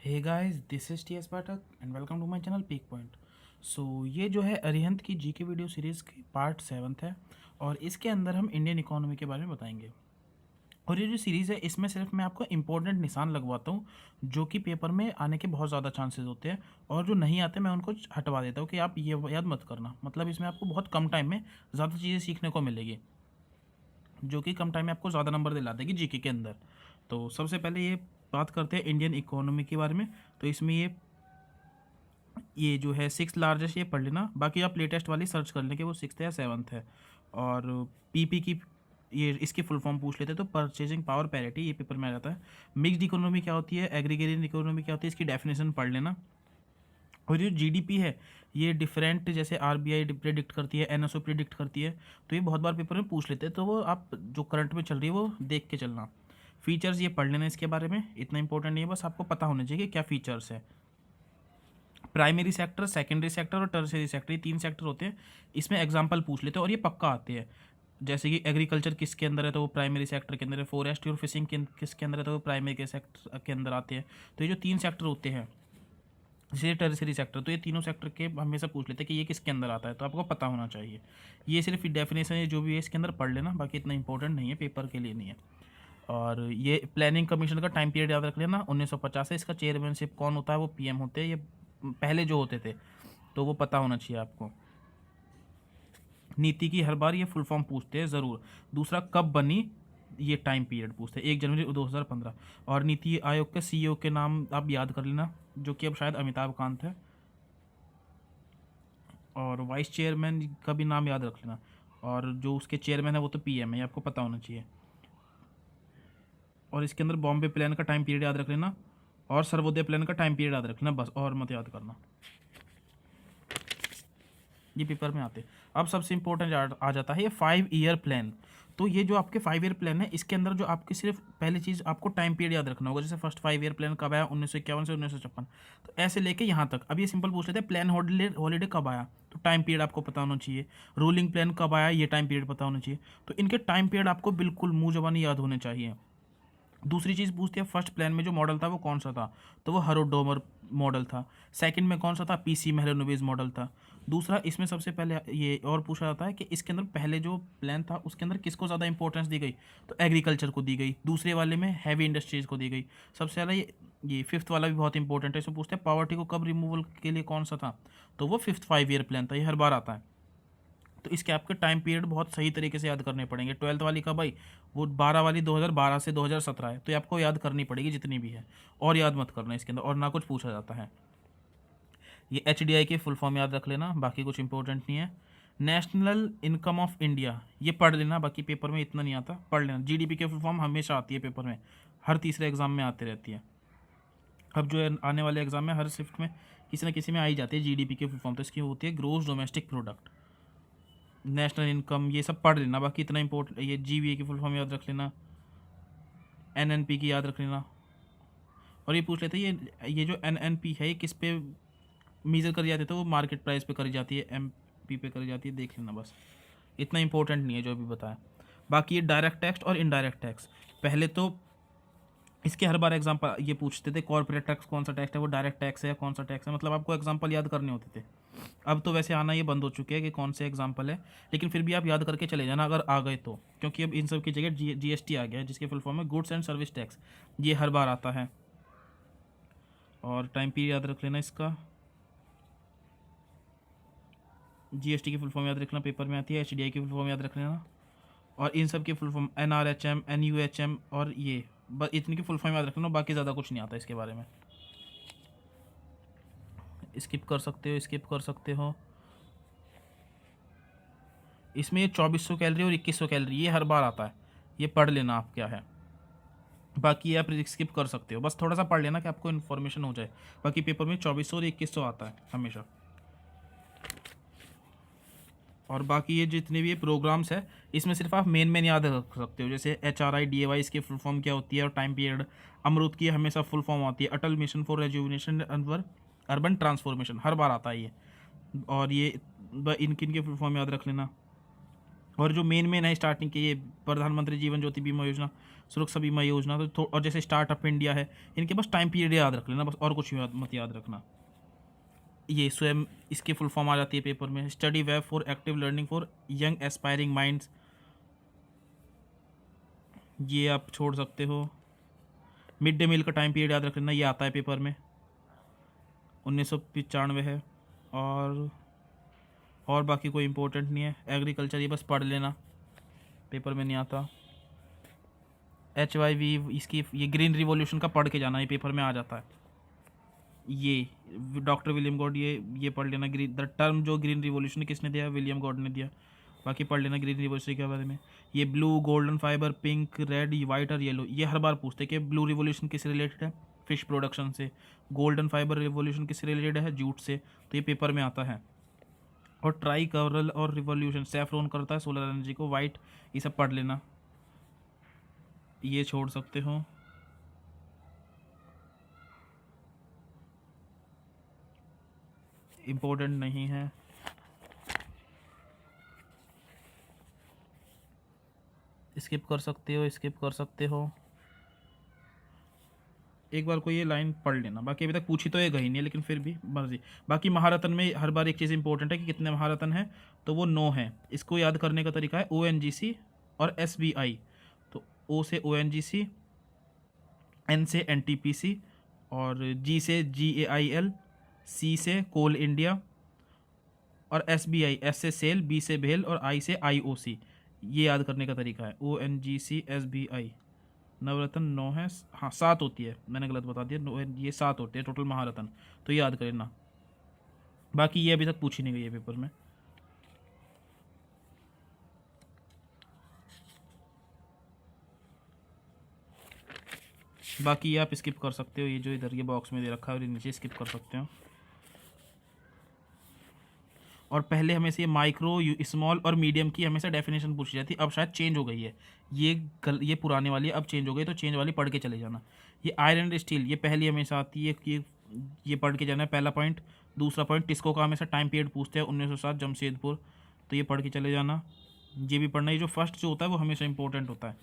Hey guys, this is T S Pathak and welcome to my channel peak point. So ये जो है अरिहंत की GK video series की part 7 है और इसके अंदर हम इंडियन इकोनॉमी के बारे में बताएंगे। और ये जो सीरीज़ है इसमें सिर्फ मैं आपको इंपॉर्टेंट निशान लगवाता हूँ जो कि पेपर में आने के बहुत ज़्यादा चांसेस होते हैं, और जो नहीं आते मैं उनको हटवा देता हूँ कि आप ये याद मत करना। मतलब इसमें आपको बहुत कम टाइम में ज़्यादा चीज़ें सीखने को मिलेगी, जो कि कम टाइम में आपको ज़्यादा नंबर दिला देगी जीके के अंदर। तो सबसे पहले ये बात करते हैं इंडियन इकोनॉमी के बारे में। तो इसमें ये जो है सिक्स लार्जेस्ट, ये पढ़ लेना। बाकी आप लेटेस्ट वाली सर्च कर लें कि वो सिक्स है या सेवन्थ है। और पीपी की ये इसकी फुल फॉर्म पूछ लेते हैं तो परचेजिंग पावर पैरिटी, ये पेपर में आ जाता है। मिक्स्ड इकोनॉमी क्या होती है, एग्रीगेरियन इकोनॉमी क्या होती है, इसकी डेफिनेशन पढ़ लेना। और जो जीडीपी है ये डिफरेंट, जैसे आरबीआई प्रिडिक्ट करती है, एनएसओ प्रिडिक्ट करती है, तो ये बहुत बार पेपर में पूछ लेते हैं, तो वो आप जो करंट में चल रही है वो देख के चलना। फीचर्स ये पढ़ लेना, इसके बारे में इतना इंपॉर्टेंट नहीं है, बस आपको पता होना चाहिए कि क्या फीचर्स है। प्राइमरी सेक्टर, सेकेंडरी सेक्टर और टर्सरी सेक्टर, ये तीन सेक्टर होते हैं। इसमें एग्जाम्पल पूछ लेते हैं और ये पक्का आते हैं। जैसे कि एग्रीकल्चर किसके अंदर है तो वो प्राइमरी सेक्टर के अंदर है, फॉरेस्ट और फिशिंग किसके अंदर है तो वो प्राइमरी के सेक्टर के अंदर आते हैं। तो ये जो तीन सेक्टर होते हैं, जैसे टर्सरी सेक्टर, तो ये तीनों सेक्टर के हमेशा पूछ लेते हैं कि ये किसके अंदर आता है, तो आपको पता होना चाहिए। ये सिर्फ डेफिनेशन है, जो भी है इसके अंदर पढ़ लेना, बाकी इतना इंपॉर्टेंट नहीं है, पेपर के लिए नहीं है। और ये प्लानिंग कमीशन का टाइम पीरियड याद रख लेना, 1950 है। इसका चेयरमैनशिप कौन होता है, वो पीएम होते हैं, ये पहले जो होते थे, तो वो पता होना चाहिए आपको। नीति की हर बार ये फुल फॉर्म पूछते हैं ज़रूर। दूसरा, कब बनी, ये टाइम पीरियड पूछते हैं, 1 जनवरी 2015। और नीति आयोग के सीईओ के नाम आप याद कर लेना, जो कि अब शायद अमिताभ कांत है। और वाइस चेयरमैन का भी नाम याद रख लेना, और जो उसके चेयरमैन है वो तो पीएम है, ये आपको पता होना चाहिए। और इसके अंदर बॉम्बे प्लान का टाइम पीरियड याद रख लेना, और सर्वोदय प्लान का टाइम पीरियड याद रख लेना, बस और मत याद करना, ये पेपर में आते। अब सबसे इंपॉर्टेंट आ जाता है ये 5 ईयर प्लान। तो ये जो आपके 5 ईयर प्लान है, इसके अंदर जो आपकी सिर्फ पहली चीज़ आपको टाइम पीरियड याद रखना होगा। जैसे फर्स्ट 5 ईयर प्लान कब आया, 1951 से 1956, तो ऐसे लेके यहाँ तक। अब ये सिंपल पूछ लेते हैं, प्लान हॉलीडे कब आया, तो टाइम पीरियड आपको पता होना चाहिए। रूलिंग प्लान कब आया, ये टाइम पीरियड पता होना चाहिए। तो इनके टाइम पीरियड आपको बिल्कुल मुँह ज़बानी याद होने चाहिए। दूसरी चीज़ पूछती है, फर्स्ट प्लान में जो मॉडल था वो कौन सा था, तो वो हरोडोमर मॉडल था। सेकंड में कौन सा था, पीसी मेहरानोबिस मॉडल था। दूसरा, इसमें सबसे पहले ये और पूछा जाता है कि इसके अंदर पहले जो प्लान था उसके अंदर किसको ज़्यादा इंपॉर्टेंस दी गई, तो एग्रीकल्चर को दी गई। दूसरे वाले में हैवी इंडस्ट्रीज़ को दी गई। सबसे ज़्यादा ये फिफ्थ वाला भी बहुत इंपॉर्टेंट है, इसमें पूछते हैं पॉवर्टी को कब रिमूवल के लिए कौन सा था, तो वो फिफ्थ 5 ईयर प्लान था, ये हर बार आता है। तो इसके आपके टाइम पीरियड बहुत सही तरीके से याद करने पड़ेंगे। ट्वेल्थ वाली का भाई, वो 12 वाली 2012 से 2017 है, तो ये आपको याद करनी पड़ेगी जितनी भी है, और याद मत करना इसके अंदर, और ना कुछ पूछा जाता है। ये एचडीआई की फुल फॉर्म याद रख लेना, बाकी कुछ इंपॉर्टेंट नहीं है। नेशनल इनकम ऑफ इंडिया, ये पढ़ लेना, बाकी पेपर में इतना नहीं आता, पढ़ लेना। जीडीपी की फुल फॉर्म हमेशा आती है पेपर में, हर तीसरे एग्जाम में आती रहती है। अब जो है आने वाले एग्जाम में हर शिफ्ट में किसी न किसी में आई जाती है जीडीपी की फुल फॉर्म, तो इसकी होती है gross domestic product. National income ये सब पढ़ लेना, बाकी इतना इंपॉर्टेंट, ये जीवीए की फुल फॉर्म याद रख लेना, एनएनपी की याद रख लेना। और ये पूछ लेते हैं ये जो एनएनपी है ये किस पे मेजर करी जाती है, तो वो मार्केट प्राइस पे करी जाती है, एमपी पे करी जाती है, देख लेना बस, इतना इंपॉर्टेंट नहीं है जो अभी बताया। बाकी ये डायरेक्ट टैक्स और इनडायरेक्ट टैक्स, पहले तो इसके हर बार एग्जाम्पल ये पूछते थे, कॉर्पोरेट टैक्स कौन सा टैक्स है, वो डायरेक्ट टैक्स है या कौन सा टैक्स है, मतलब आपको एग्जाम्पल याद करने होते थे। अब तो वैसे आना ये बंद हो चुके हैं कि कौन से एग्जाम्पल है, लेकिन फिर भी आप याद करके चले जाना अगर आ गए तो, क्योंकि अब इन सब की जगह जीएसटी आ गया है, जिसके फुल फॉर्म है गुड्स एंड सर्विस टैक्स, ये हर बार आता है। और टाइम पीरियड याद रख लेना इसका, जीएसटी की फुल फॉर्म याद रखना, पेपर में आती है। एचडीआई की फुल फॉर्म याद रख लेना, और इन सब की फुल फॉर्म एनआरएचएम, एनयूएचएम, और ये बस इतनी की फुल फॉर्म याद रखना, बाकी ज़्यादा कुछ नहीं आता इसके बारे में। स्किप कर सकते हो, स्किप कर सकते हो। इसमें ये 2400 कैलोरी और 2100 कैलोरी, ये हर बार आता है, ये पढ़ लेना आप क्या है। बाकी ये आप स्किप कर सकते हो, बस थोड़ा सा पढ़ लेना कि आपको इन्फॉर्मेशन हो जाए। बाकी पेपर में 2400 और 2100 आता है हमेशा। और बाकी ये जितने भी ये प्रोग्राम्स है, इसमें सिर्फ आप मेन याद रख सकते हो, जैसे HRIDAY इसकी फुल फॉर्म क्या होती है और टाइम पीरियड। अमरूद की हमेशा फुल फॉर्म आती है, Atal mission for rejuvenation urban transformation, हर बार आता है ये। और ये इनकी फुल फॉर्म याद रख लेना। और जो मेन है स्टार्टिंग के, ये प्रधानमंत्री जीवन ज्योति बीमा योजना, सुरक्षा बीमा योजना, और जैसे स्टार्टअप इंडिया है, इनके बस टाइम पीरियड याद रख लेना बस, और कुछ मत याद रखना। ये स्वयं इसकी फुल फॉर्म आ जाती है पेपर में, study web for active learning for young aspiring minds, ये आप छोड़ सकते हो। मिड डे मील का टाइम पीरियड याद रख लेना, ये आता है पेपर में, 1995 है। और बाकी कोई इंपॉर्टेंट नहीं है। एग्रीकल्चर ये बस पढ़ लेना, पेपर में नहीं आता। HYV इसकी, ये ग्रीन रिवॉल्यूशन का पढ़ के जाना, ये पेपर में आ जाता है। ये डॉक्टर विलियम गॉड, ये पढ़ लेना। ग्रीन द टर्म जो ग्रीन रिवॉल्यूशन किसने दिया, विलियम गॉड ने दिया। बाकी पढ़ लेना ग्रीन रिवॉल्यूशन के बारे में। ये blue, golden fibre, pink, red, white और येलो, ये हर बार पूछते हैं कि ब्लू रिवॉल्यूशन किससे रिलेटेड है, फिश प्रोडक्शन से। गोल्डन फाइबर रिवॉल्यूशन किससे रिलेटेड है, जूट से, तो ये पेपर में आता है। और ट्राई कवरल और रिवॉल्यूशन, सैफ्रॉन करता है सोलर एनर्जी को, वाइट, ये सब पढ़ लेना, ये छोड़ सकते हो। इम्पोर्टेंट नहीं है। स्किप कर सकते हो, स्किप कर सकते हो। एक बार को ये लाइन पढ़ लेना, बाकी अभी तक पूछी तो ये गई नहीं है, लेकिन फिर भी मर्जी। बाकी महारत्न में हर बार एक चीज़ इंपॉर्टेंट है कि कितने महारत्न है, तो वो 9 है। इसको याद करने का तरीका है ONGC और SBI। तो O से ONGC, N से NTPC, और G से GAIL, C से कोल इंडिया, और SBI, S से सेल, B से भेल, और I से IOC। ये याद करने का तरीका है, ONGC SBI। नवरत्न 9 है, हाँ 7 होती है, मैंने गलत बता दिया, ये 7 होते हैं टोटल महारत्न, तो याद कर लेना। बाकी ये अभी तक पूछी नहीं गई है पेपर में। बाकी ये आप स्किप कर सकते हो, ये जो इधर ये बॉक्स में दे रखा है और नीचे स्किप कर सकते हो। और पहले हमेशा ये माइक्रो, स्मॉल और मीडियम की हमेशा डेफिनेशन पूछी जाती, अब शायद चेंज हो गई है। ये पुराने वाली है, अब चेंज हो गई, तो चेंज वाली पढ़ के चले जाना। ये आयरन एंड स्टील, ये पहली हमेशा आती है, ये पढ़ के जाना है, पहला पॉइंट। दूसरा पॉइंट, टिस्को का हमेशा टाइम पीरियड पूछते हैं, 1907 जमशेदपुर, तो ये पढ़ के चले जाना। ये भी पढ़ना, ये जो फर्स्ट जो होता है वो हमेशा इंपॉर्टेंट होता है।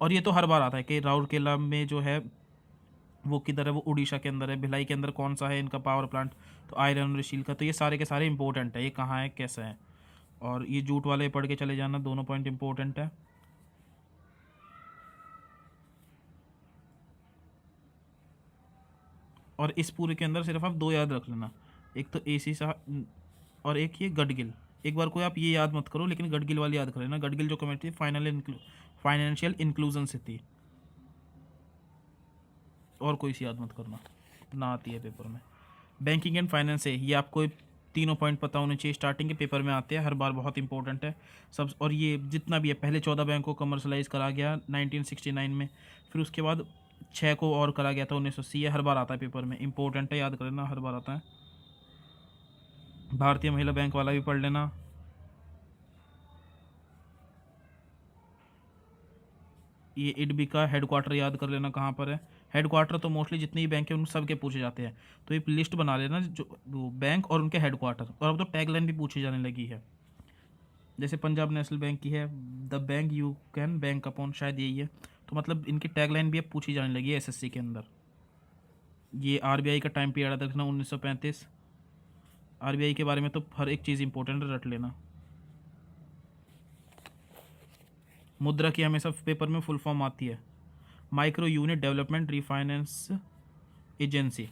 और ये तो हर बार आता है कि राउरकेला में जो है वो किधर है, वो उड़ीसा के अंदर है। भिलाई के अंदर कौन सा है इनका पावर प्लांट, तो आयरन और स्टील का। तो ये सारे के सारे इंपॉर्टेंट है, ये कहाँ है, कैसा है। और ये जूट वाले पढ़ के चले जाना, दोनों पॉइंट इंपॉर्टेंट है। और इस पूरे के अंदर सिर्फ आप 2 याद रख लेना, एक तो AC सा, और एक ये गडगिल। एक बार कोई आप ये याद मत करो, लेकिन गडगिल वाली याद कर लेना। गडगिल जो कमेटी फाइनेंशियल इंक्लूजन से थी। और कोई सी याद मत करना, ना आती है पेपर में। बैंकिंग एंड फाइनेंस है, ये आपको तीनों पॉइंट पता होने चाहिए, स्टार्टिंग के पेपर में आते हैं हर बार, बहुत इंपॉर्टेंट है सब। और ये जितना भी है, पहले 14 बैंक को कमर्शलाइज करा गया 1969 में, फिर उसके बाद 6 को और करा गया था 1980। ये हर बार आता है पेपर में, इंपॉर्टेंट है, याद कर लेना, हर बार आता है। भारतीय महिला बैंक वाला भी पढ़ लेना। ये इडबी का हेडक्वार्टर याद कर लेना कहाँ पर है। हेडक्वार्टर तो मोस्टली जितनी भी बैंक है उन सब के पूछे जाते हैं, तो ये लिस्ट बना लेना जो वो बैंक और उनके हेडक्वार्टर। और अब तो टैगलाइन भी पूछी जाने लगी है, जैसे पंजाब नेशनल बैंक की है, the bank you can bank upon, शायद यही है। तो मतलब इनकी टैगलाइन भी अब पूछी जाने लगी है SSC के अंदर। ये RBI का टाइम पीरियड रखना 1935। RBI के बारे में तो हर एक चीज़ इंपॉर्टेंट रट लेना। मुद्रा की हमेशा पेपर में फुल फॉर्म आती है, micro unit development refinance agency.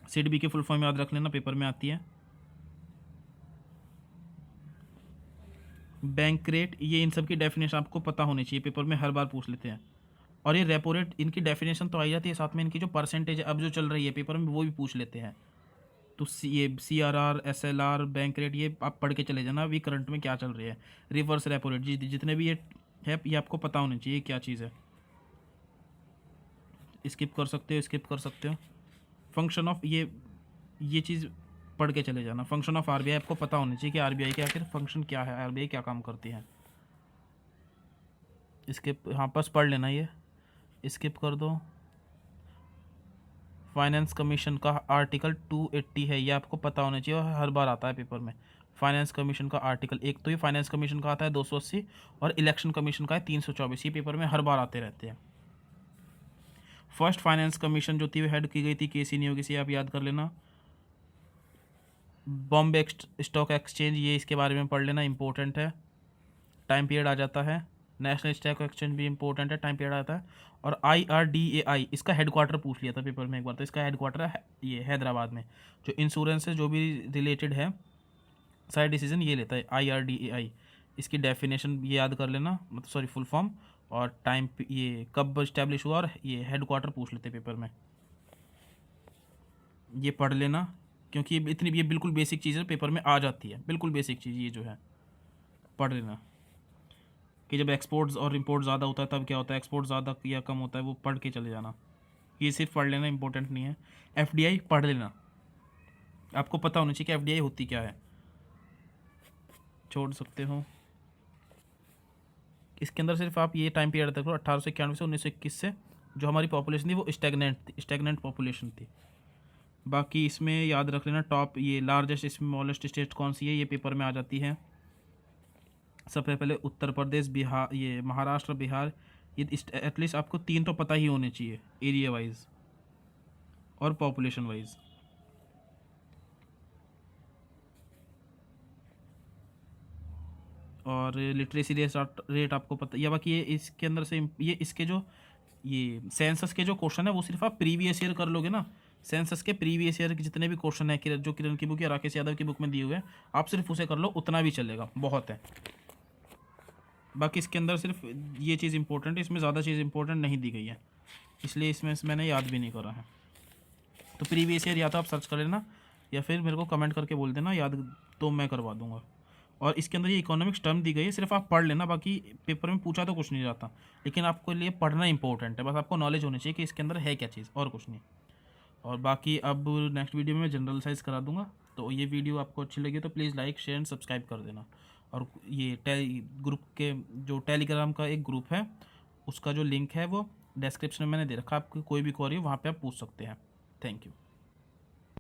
SIDBI की फुल फॉर्म याद रख लेना, पेपर में आती है। बैंक रेट, ये इन सब की डेफिनेशन आपको पता होनी चाहिए, पेपर में हर बार पूछ लेते हैं। और ये रेपो रेट, इनकी डेफिनेशन तो आई जाती है, साथ में इनकी जो परसेंटेज है अब जो चल रही है पेपर में, वो भी पूछ लेते हैं। तो ये CRR, SLR, बैंक रेट, ये आप पढ़ के चले जाना, अभी करंट में क्या चल रही है। रिवर्स रेपो रेट, जितने भी ये है, ये आपको पता होनी चाहिए क्या चीज़ है। स्किप कर सकते हो, स्किप कर सकते हो। फंक्शन ऑफ, ये चीज़ पढ़ के चले जाना। फंक्शन ऑफ RBI आपको पता होनी चाहिए कि RBI के आखिर फंक्शन क्या है, RBI क्या काम करती है। स्किप, हाँ बस पढ़ लेना, ये स्किप कर दो। फाइनेंस कमीशन का आर्टिकल 280 है, ये आपको पता होना चाहिए और हर बार आता है पेपर में। फाइनेंस कमीशन का आर्टिकल 1, तो ये फाइनेंस कमीशन का आता है 280 और इलेक्शन कमीशन का है 324। ये पेपर में हर बार आते रहते हैं। फर्स्ट फाइनेंस कमीशन जो थी वो हेड की गई थी केसी नियोगी से, आप याद कर लेना। बॉम्बे स्टॉक एक्सचेंज, ये इसके बारे में पढ़ लेना, इंपॉर्टेंट है। टाइम पीरियड आ जाता है। नेशनल स्टॉक एक्सचेंज भी इंपॉर्टेंट है, टाइम पीरियड आता है। और IRDAI, इसका हेडक्वार्टर पूछ लिया था पेपर में एक बार, तो इसका हेडक्वार्टर है ये हैदराबाद में। जो इंश्योरेंस से जो भी रिलेटेड है सारे डिसीजन ये लेता है IRDAI। इसकी डेफिनेशन ये याद कर लेना, मतलब सॉरी फुल फॉर्म, और टाइम ये कब इस्टेब्लिश हुआ और ये हेडक्वार्टर पूछ लेते पेपर में, ये पढ़ लेना। क्योंकि ये बिल्कुल बेसिक चीज़ है, पेपर में आ जाती है, बिल्कुल बेसिक चीज़ ये जो है पढ़ लेना। कि जब एक्सपोर्ट्स और इम्पोर्ट ज़्यादा होता है तब क्या होता है, एक्सपोर्ट ज़्यादा या कम होता है, वो पढ़ के चले जाना। ये सिर्फ पढ़ लेना, इंपॉर्टेंट नहीं है। FDI पढ़ लेना, आपको पता होना चाहिए कि FDI होती क्या है, छोड़ सकते हो। इसके अंदर सिर्फ आप ये टाइम पीरियड तक 1891 से 1921 से जो हमारी पॉपुलेशन थी वो स्टैगनेंट पॉपुलेशन थी। बाकी इसमें याद रख लेना टॉप ये लार्जेस्ट स्मॉलेस्ट स्टेट कौन सी है, ये पेपर में आ जाती है। सबसे पहले उत्तर प्रदेश, बिहार, ये महाराष्ट्र, बिहार। ये एटलीस्ट आपको 3 तो पता ही होने चाहिए, एरिया वाइज और पॉपुलेशन वाइज। और लिटरेसी रेट आपको पता, या बाकी ये इसके अंदर से ये इसके जो ये सेंसस के जो क्वेश्चन है वो सिर्फ आप प्रीवियस ईयर कर लोगे ना। सेंसस के प्रीवियस ईयर के जितने भी क्वेश्चन है जो किरण की बुक या राकेश यादव की बुक में दिए हुए हैं, आप सिर्फ उसे कर लो, उतना भी चलेगा, बहुत है। बाकी इसके अंदर सिर्फ ये चीज़ इंपॉर्टेंट है, इसमें ज़्यादा चीज़ इंपॉर्टेंट नहीं दी गई है, इसलिए इसमें मैंने याद भी नहीं करा है। तो प्रीवियस ईयर या तो आप सर्च कर लेना या फिर मेरे को कमेंट करके बोल देना याद, तो मैं करवा दूंगा। और इसके अंदर ये इकोनॉमिक्स टर्म दी गई है, सिर्फ आप पढ़ लेना, बाकी पेपर में पूछा तो कुछ नहीं जाता, लेकिन आपको लिए पढ़ना इंपॉर्टेंट है, बस आपको नॉलेज होनी चाहिए कि इसके अंदर है क्या चीज़, और कुछ नहीं। और बाकी अब नेक्स्ट वीडियो में मैं जनरल साइज करा दूंगा। तो ये वीडियो आपको अच्छी लगी तो please like share and subscribe कर देना। और ये ग्रुप के जो टेलीग्राम का एक ग्रुप है उसका जो लिंक है वो डिस्क्रिप्शन में मैंने दे रखा है, आपको कोई भी क्वेरी हो वहाँ पे आप पूछ सकते हैं। Thank you.